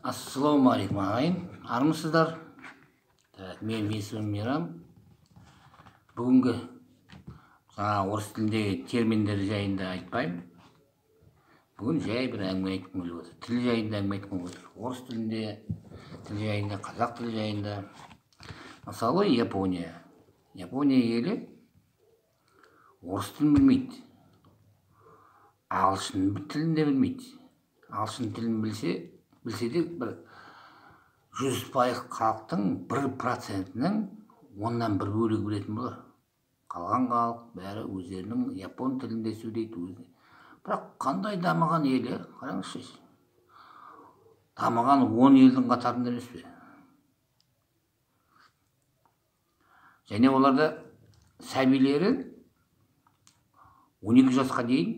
Ассалаумағалейкум ағайын, армысыздар? Менің есімім Мейрам. Бүгінгі орыс тіліндегі терминдер жайында айтпаймын. Бүгін жай бір әңгіме айтқым келіп отыр. Тіл жайында әңгіме айтқым келіп отыр. Орыс тілінде, тіл жайында, қазақ тілі жайында. Мысалы, Япония. Япония елі орыс тілін білмейді. Ағылшын тілін де білмейді. Ағылшын тілін білсе де бір 100% халықтың 1%-ның 10-нан 1 бөлігі білетін болар. Қалған халық бәрі өздерінің япон тілінде сөйлейді. Бірақ қандай дамыған елі, қараңызшы. Дамыған 10 елдің қатарында емес пе? Және оларда сәбилері 12 жасқа дейін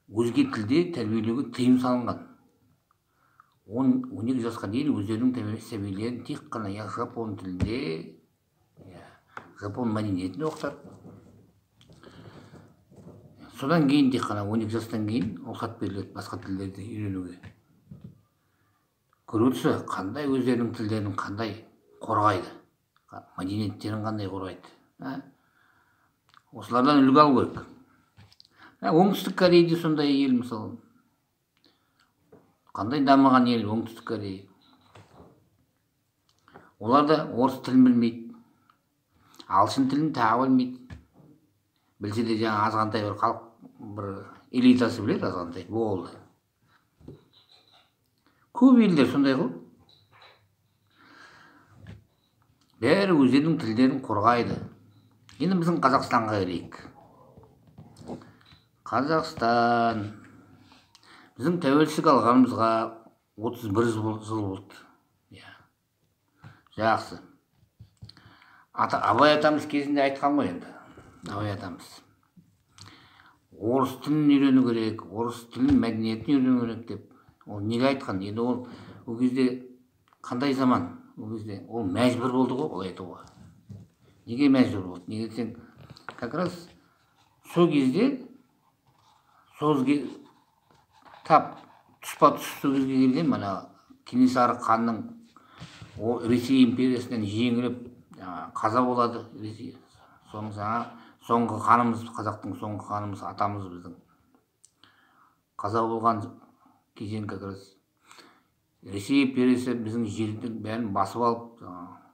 өзге тілде тәрбиелеуге тыйым салынған. 12 жасқа дейін өздерінің сәбилерін тек қана жапон тілінде, жапон мәдениетін оқытады. Содан кейін тек қана 12 жастан кейін рұқсат беріледі басқа тілдерді үйренуге. Көріп отырса, қандай өздерінің тілдерін қандай қорғайды, мәдениеттерін қандай қорғайды. Осылардан үлгі алу керек. Оңтүстік Кореяде сондай ел, мысалы. Қандай дамыған ел Оңтүстік Корея. Олар да орыс тілін білмейді. Ағылшын тілін тағы білмейді. Білсе де жаңа азғантай бір халық, бір элитасы біледі азғантай, болды. Көп елдер сондай ғой. Бәрі өздерінің тілдерін қорғайды. Енді біздің Қазақстанға келейік. Қазақстан. Біздің тәуелсіздік алғанымызға 31 жыл болды. Жақсы. Абай атамыз кезінде айтқан ғой енді. Абай атамыз. Орыс тілін үйрену керек, орыс тілін мәдениетін үйрену керек деп. Ол неге айтқан? Енді ол кезде қандай заман? Ол кезде ол мәжбүр болды ғой, ол айтуға. Неге мәжбүр болды? Неге десең, как раз сол кезде тап тұспа-тұс кезге келген Кенесары ханның Ресей империясынан жеңіліп қаза болады. Соңғы ханымыз, қазақтың соңғы ханымыз, атамыз біздің қаза болған кезең, как раз Ресей империясы біздің жердің бәрін басып алып,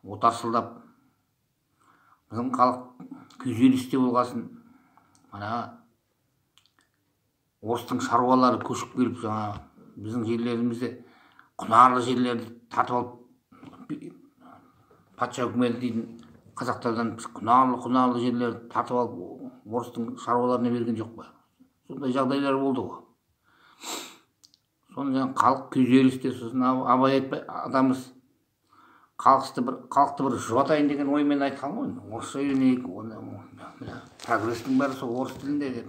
отаршылдап, біздің халық күйзелісте болғасын, орыстың шаруалары көшіп келіп, біздің жерлерімізде құнарлы жерлерді тартып алып, патша үкіметі дейтін қазақтардан құнарлы жерлерді тартып алып, орыстың шаруаларына берген жоқ па? Сондай жағдайлар болды ғой. Соны халық күйзелісте, сосын Абай атамыз халықты бір жұбатайын деген оймен айтқан ғой. Орысша үйренейік, прогрестің бәрі сол орыс тілінде деп.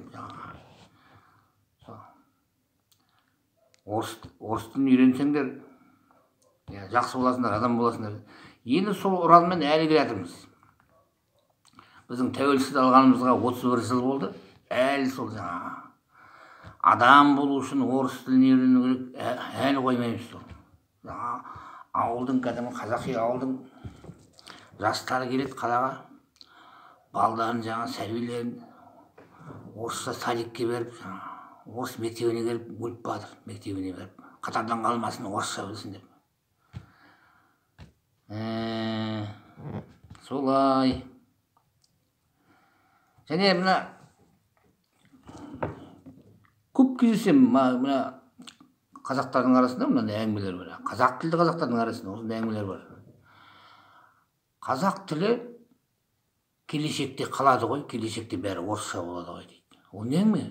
Орыс тілін үйренсеңдер, жақсы боласыңдар, адам боласыңдар. Енді сол ұранмен әлі келе жатырмыз. Біздің тәуелсіздік алғанымызға 31 жыл болды. Әлі сол адам болу үшін орыс тілін үйрену керек, әлі қоймаймыз сол. Ауылдың, кәдімгі қазақи ауылдың жастары келеді қалаға, балдарын, сәбилерін орысша садикке беріп, орыс мектебіне келіп, өліп батыр, мектебіне беріп, қатардан қалмасын, орысша білсін деп. Солай. Және көп кездесем, қазақтардың арасында мынандай әңгімелер бар. Қазақ тілді қазақтардың арасында осындай әңгімелер бар. Қазақ тілі келешекте қалады ғой, келешекте бәрі орысша болады ғой дейді. Ол не әңгіме?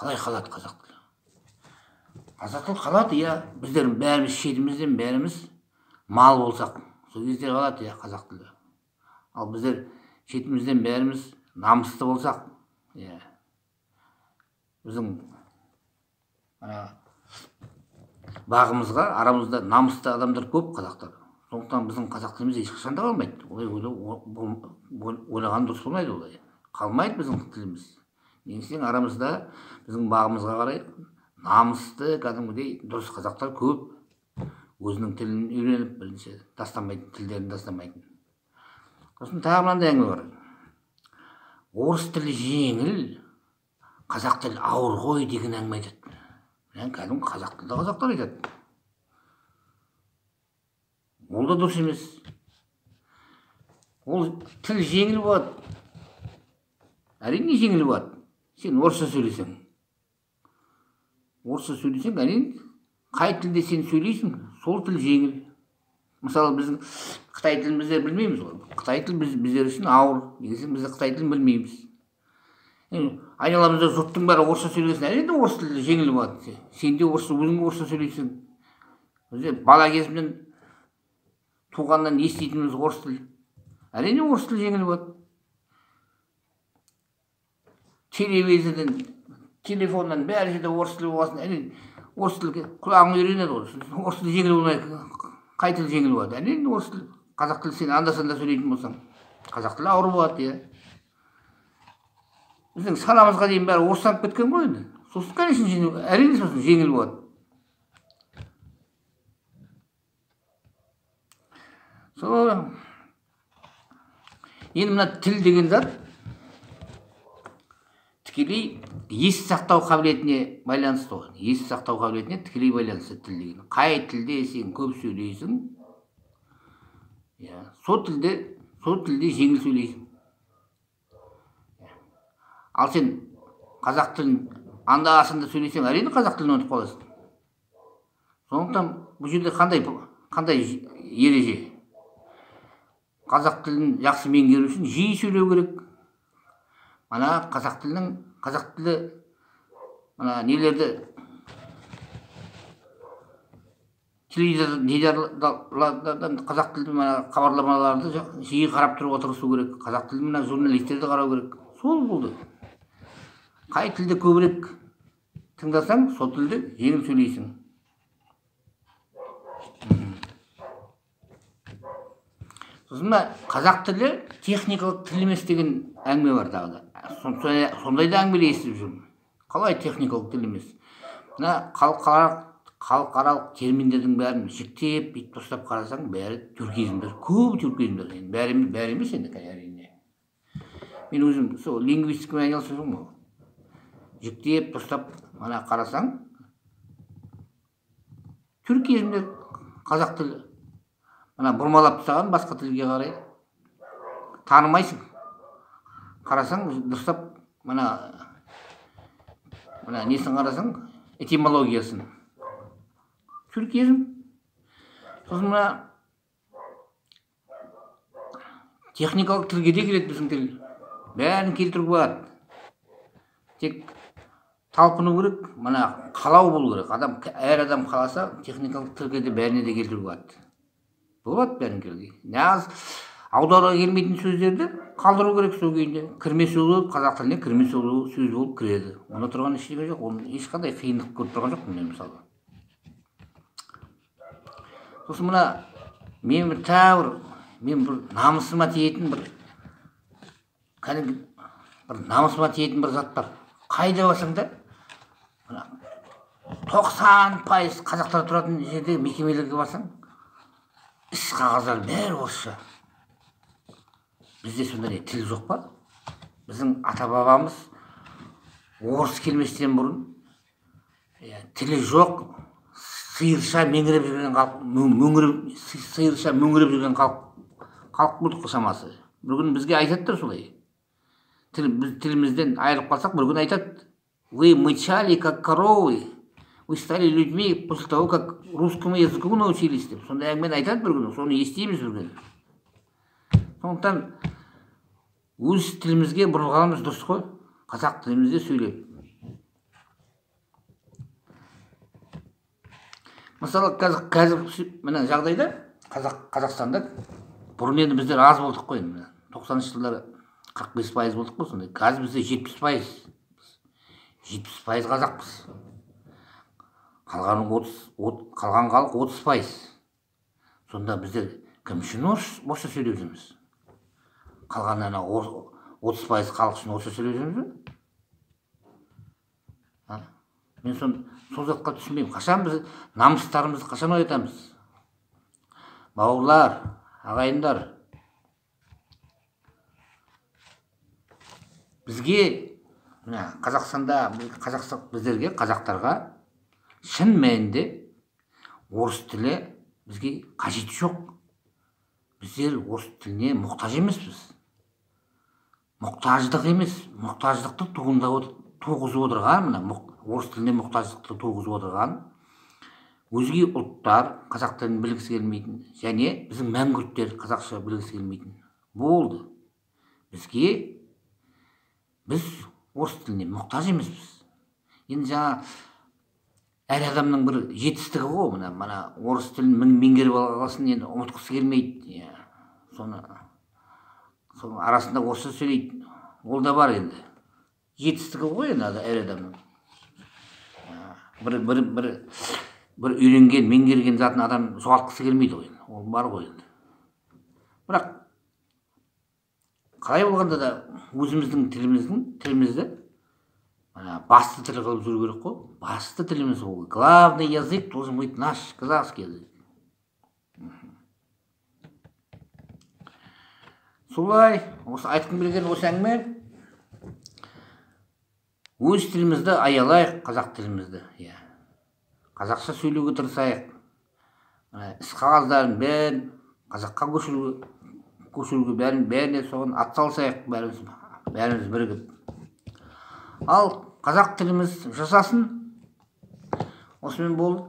Қалай қалады қазақ тілі? Қазақ тілі қалады, біздер бәріміз шетімізден бәріміз мал болсақ, сол кезде қалады, қазақ тілі. Ал біздер шетімізден бәріміз намысты болсақ, біздің бағымызға, арамызда намысты адамдар көп қазақтар. Сондықтан біздің қазақ тіліміз ешқашан да қалмайды. Олай ойлаған дұрыс болмайды олай. Қалмайды біздің тіліміз. Негізінен арамызда біздің бағымызға қарай намысты кәдімгідей дұрыс қазақтар көп өзінің тілін үйреніп бірінші тастамайтын, тілдерін тастамайтын. Сосын тағы мынандай әңгіме бар. Орыс тілі жеңіл, қазақ тілі ауыр ғой деген әңгіме айтады. Кәдімгі қазақ тілді қазақтар айтады. Ол да дұрыс емес. Ол тіл жеңіл болады. Әрине жеңіл болады. Сен орысша сөйлесең. Орысша сөйлесең, әрине қай тілде сен сөйлейсің, сол тіл жеңіл. Мысалы, біздің Қытай тілін біздер білмейміз ғой. Қытай тілі біздер үшін ауыр. Неге біз Қытай тілін білмейміз. Айналамызда жұрттың бәрі орысша сөйлесін, әрине орыс тілі жеңіл болады. Сен де орысша, өзің орысша сөйлейсің. Бала кезімнен туғаннан еститініміз орыс тілі. Әрине орыс тілі жеңіл болады. Телевизордан, телефоннан бәрі жерде орыс тілі болғасын, әрине орыс тілге құлағың үйренеді ғой. Орыс тілі жеңіл болмайды, қай тіл жеңіл болады? Әрине орыс тілі. Қазақ тілі сен анда-санда сөйлейтін болсаң, қазақ тілі ауыр болады, иә. Біздің санамызға дейін бәрі орыстанып кеткен ғой енді. Сосын, конечно, әрине сосын жеңіл болады. Енді мына тіл деген зат тікелей ес сақтау қабілетіне байланысты ғой. Ес сақтау қабілетіне тікелей байланысты тіл деген. Қай тілде сен көп сөйлейсің, сол тілде жеңіл сөйлейсің. Ал сен қазақ тілін анда-санда сөйлесең, әрине қазақ тілін ұмытып қаласың. Сондықтан бұл жерде қандай ереже? Қазақ тілін жақсы меңгеру үшін жиі сөйлеу керек. Мана қазақ тілі мана нелерді теледидардан қазақ тілді хабарламаларды жиі қарап тұруға тырысу керек. Қазақ тілді мына журналистерді қарау керек. Сол болды. Қай тілді көбірек тыңдасаң, сол тілді жеңіл сөйлейсің. Сосын қазақ тілі техникалық тіл емес деген әңгіме бар тағы да. Сондай да әңгімелер естіп жүрмін. Қалай техникалық тіл емес? Мына халықаралық терминдердің бәрін жіктеп, бүйтіп ұстап қарасаң, бәрі тюркизмдер, көп тюркизмдер. Бәрі емес енді, әрине. Мен өзім сол лингвистикамен айналысып жүрмін ғой. Жіктеп, ұстап, мана қарасаң, тюркизмдер, қазақ тілі. Мана бұрмалап тастаған басқа тілге қарай танымайсың. Қарасаң, дұрыстап, мана несін қарасаң, этимологиясын. Тюркизм. Сосын мына техникалық тілге де келеді біздің тіл. Бәрін келтіруге болады. Тек талпыну керек, мана қалау болу керек. Әр адам қаласа, техникалық тілге де бәріне де келтіруге болады. Болады бәрін келге. Нағыз аударуға келмейтін сөздерді қалдыру керек сол күйінде. Кірме сөз болып, қазақ тіліне кірме сөз болып кіреді. Онда тұрған ештеңе жоқ. Оның ешқандай қиындық көріп тұрған жоқ мен мысалы. Сосын мына мен бір намысыма тиетін бір зат бар. Қайда барсаң да 90% қазақтар тұратын жерде мекемелерге барсаң, іс қағаздар бәрі орысша. Бізде сондай тіл жоқ па? Біздің ата-бабамыз орыс келместен бұрын тілі жоқ, сиырша мөңіреп жүрген халық болдық шамасы. Бір күн бізге айтады солай. Тілімізден айырылып қалсақ, бір күн айтады: вы мычали как коровы, вы стали людьми после того, как русскому языку научились деп. Сондай әңгімені айтады бір күні, соны естиміз бір күні. Сондықтан өз тілімізге бұрылғанымыз дұрыс қой, қазақ тілімізде сөйлеп. Мысалы, қазір мына жағдайда Қазақстанда бұрын енді біздер аз болдық қой, 90-шы жылдары 45% болдық қой сондай. Қазір бізде 70% қазақпыз. Қалған халық 30%. Сонда біздер кім үшін орысша сөйлеп жүрміз? Қалған 30% халық үшін орысша сөйлеп жүрміз бе? Мен сол затқа түсінбеймін. Қашан біз намыстарымызды қашан оятамыз? Бауырлар, ағайындар, бізге Қазақстанда біздерге, қазақтарға шын мәнінде орыс тілі бізге қажеті жоқ. Біздер орыс тіліне мұқтаж емеспіз. Мұқтаждық емес, мұқтаждықты туғызып отырған, орыс тіліне мұқтаждықты туғызып отырған өзге ұлттар қазақ тілін білгісі келмейтін, және біздің мәңгүрттер қазақша білгісі келмейтін болды. Біз орыс тіліне мұқтаж емеспіз. Енді жаңа әр адамның бір жетістігі ғой, мына орыс тілін меңгеріп алғасын, енді ұмытқысы келмейді. Соны арасында орысша сөйлейді. Ол да бар енді. Жетістігі ғой енді әр адамның. Бір үйренген, меңгерген затын адам жоғалтқысы келмейді ғой. Ол бар ғой енді. Бірақ қалай болғанда да өзіміздің тілімізді басты тіл қылып жүру керек қой. Басты тіліміз ол. Главный язык должен быть наш казахский язык. Солай, осы айтқым келген осы әңгіме. Өз тілімізді аялайық, қазақ тілімізді. Қазақша сөйлеуге тырысайық. Іс қағаздарын бәрін қазаққа көшіруге бәріне соған атсалысайық, бәріміз бірігіп. Ал қазақ тіліміз жасасын. Осымен болды.